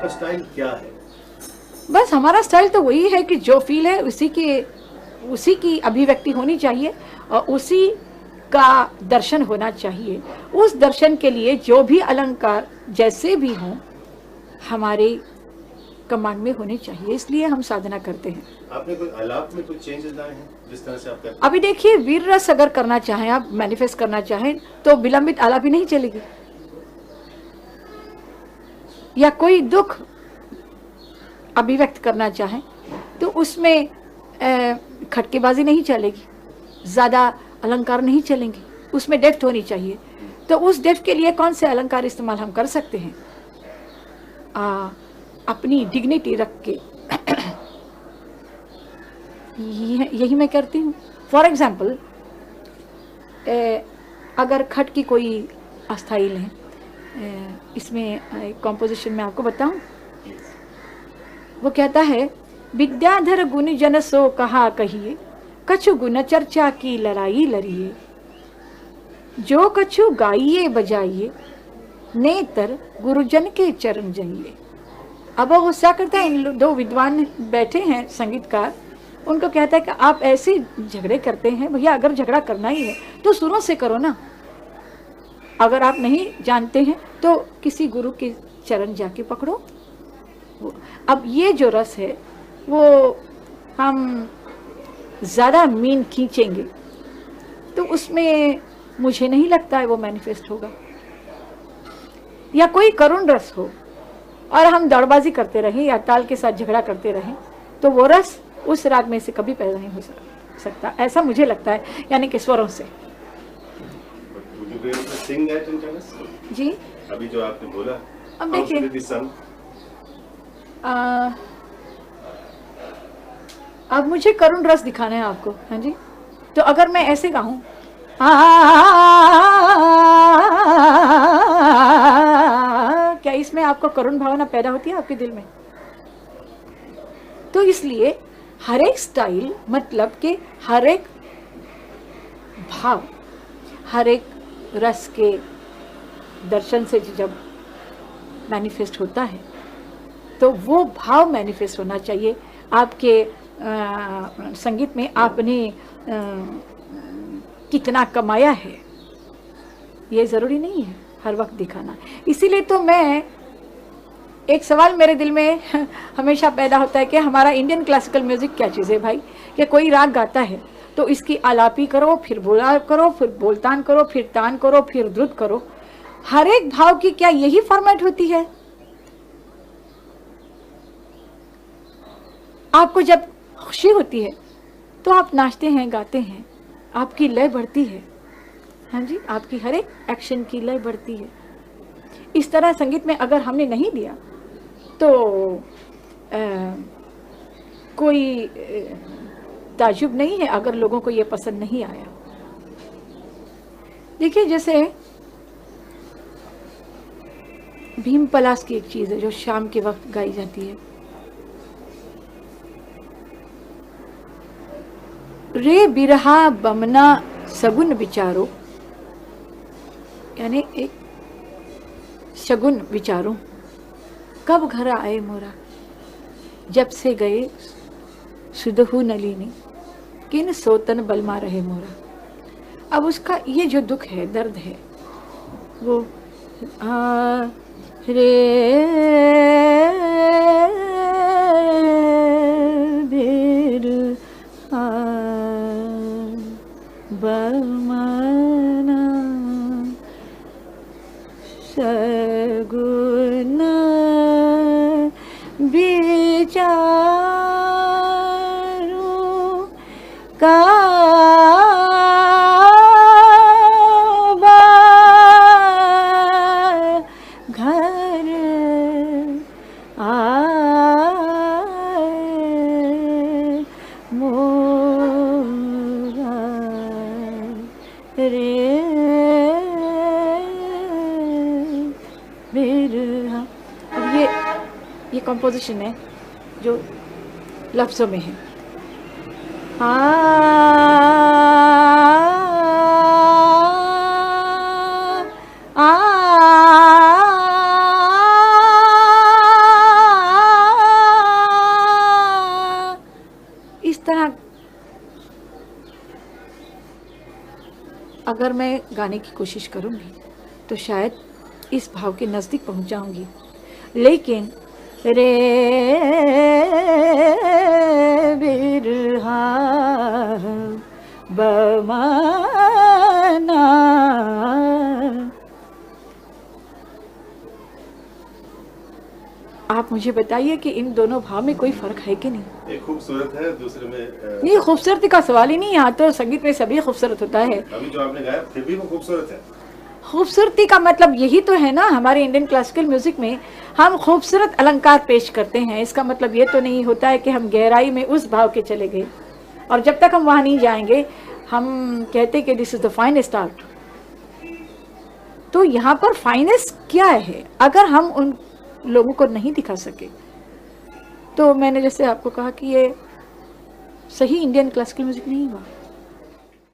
आपका स्टाइल क्या है? बस हमारा स्टाइल तो वही है कि जो फील है उसी की अभिव्यक्ति होनी चाहिए और उसी का दर्शन होना चाहिए। उस दर्शन के लिए जो भी अलंकार जैसे भी हों हमारे कमांड में होने चाहिए, इसलिए हम साधना करते हैं। आपने कोई आलाप में कुछ चेंजेस लाए हैं जिस तरह से आप करते हैं? अभी देखिए, वीर रस अगर करना चाहें, आप मैनिफेस्ट करना चाहें तो विलंबित आलाप ही नहीं चलेगी, या कोई दुख अभिव्यक्त करना चाहें तो उसमें खटकेबाजी नहीं चलेगी, ज़्यादा अलंकार नहीं चलेंगे, उसमें डेप्थ होनी चाहिए। तो उस डेप्थ के लिए कौन से अलंकार इस्तेमाल हम कर सकते हैं? अपनी डिग्निटी रख के यही मैं करती हूँ। फॉर एग्जाम्पल, अगर खट की कोई अस्थाई लें, इसमें कॉम्पोजिशन में आपको बताऊं, वो कहता है, विद्याधर गुण जन सो कहा कहिए, कछु गुण चर्चा की लड़ाई लड़िए, जो कछु गाइए बजाइए, नेतर गुरुजन के चरण जाइए। अब वो गुस्सा करता है, इन दो विद्वान बैठे हैं संगीतकार, उनको कहता है कि आप ऐसे झगड़े करते हैं, भैया अगर झगड़ा करना ही है तो सुरों से करो ना, अगर आप नहीं जानते हैं तो किसी गुरु के चरण जाके पकड़ो। अब ये जो रस है वो हम ज़्यादा मीन खींचेंगे तो उसमें मुझे नहीं लगता है वो मैनिफेस्ट होगा। या कोई करुण रस हो और हम दौड़बाजी करते रहें या ताल के साथ झगड़ा करते रहें तो वो रस उस राग में से कभी पैदा नहीं हो सकता, ऐसा मुझे लगता है, यानी कि स्वरों से। जी अभी जो आपने बोला, अब देखिए, अब मुझे करुण रस दिखाना है आपको, हाँ जी, तो अगर मैं ऐसे गाऊं, क्या इसमें आपको करुण भावना पैदा होती है आपके दिल में? तो इसलिए हर एक स्टाइल, मतलब कि हर एक भाव, हर एक रस के दर्शन से जब मैनिफेस्ट होता है तो वो भाव मैनिफेस्ट होना चाहिए। आपके संगीत में आपने कितना कमाया है ये ज़रूरी नहीं है हर वक्त दिखाना। इसीलिए तो मैं, एक सवाल मेरे दिल में हमेशा पैदा होता है कि हमारा इंडियन क्लासिकल म्यूज़िक क्या चीज़ है भाई, कि कोई राग गाता है तो इसकी आलापी करो, फिर बोला करो, फिर बोलतान करो, फिर तान करो, फिर द्रुत करो, हर एक भाव की क्या यही फॉर्मेट होती है? आपको जब खुशी होती है तो आप नाचते हैं, गाते हैं, आपकी लय बढ़ती है, हाँ जी, आपकी हर एक एक्शन की लय बढ़ती है। इस तरह संगीत में अगर हमने नहीं दिया तो कोई ताजुब नहीं है अगर लोगों को ये पसंद नहीं आया। देखिए, जैसे भीम पलास की एक चीज़ है जो शाम के वक्त गाई जाती है, रे बिरहा बमना सगुन विचारो, यानी एक शगुन विचारो, कब घर आए मोरा, जब से गए सुदहु नलिनी, किन सोतन बलमा रहे मोरा। अब उसका ये जो दुख है, दर्द है, वो रे बेर बलमाना सगुन विचारो, का घर आए मोरा रे बिरहा। अब ये कंपोजिशन है जो लफ्ज़ों में है। अगर मैं गाने की कोशिश करूँगी तो शायद इस भाव के नज़दीक पहुँच जाऊँगी, लेकिन रे बिरहा बमाना, आप मुझे बताइए कि इन दोनों भाव में कोई फर्क है कि नहीं? एक खूबसूरत है, दूसरे में नहीं, खूबसूरती का सवाल ही नहीं, यहाँ तो संगीत में सभी खूबसूरत होता है। अभी जो आपने गाया फिर भी वो खूबसूरत है। खूबसूरती का मतलब यही तो है ना, हमारे इंडियन क्लासिकल म्यूजिक में हम खूबसूरत अलंकार पेश करते हैं। इसका मतलब ये तो नहीं होता है कि हम गहराई में उस भाव के चले गए, और जब तक हम वहाँ नहीं जाएंगे हम कहते कि this is the finest art. तो यहाँ पर फाइनेस्ट क्या है अगर हम उन लोगों को नहीं दिखा सके? तो मैंने जैसे आपको कहा कि ये सही इंडियन क्लासिकल म्यूजिक नहीं हुआ।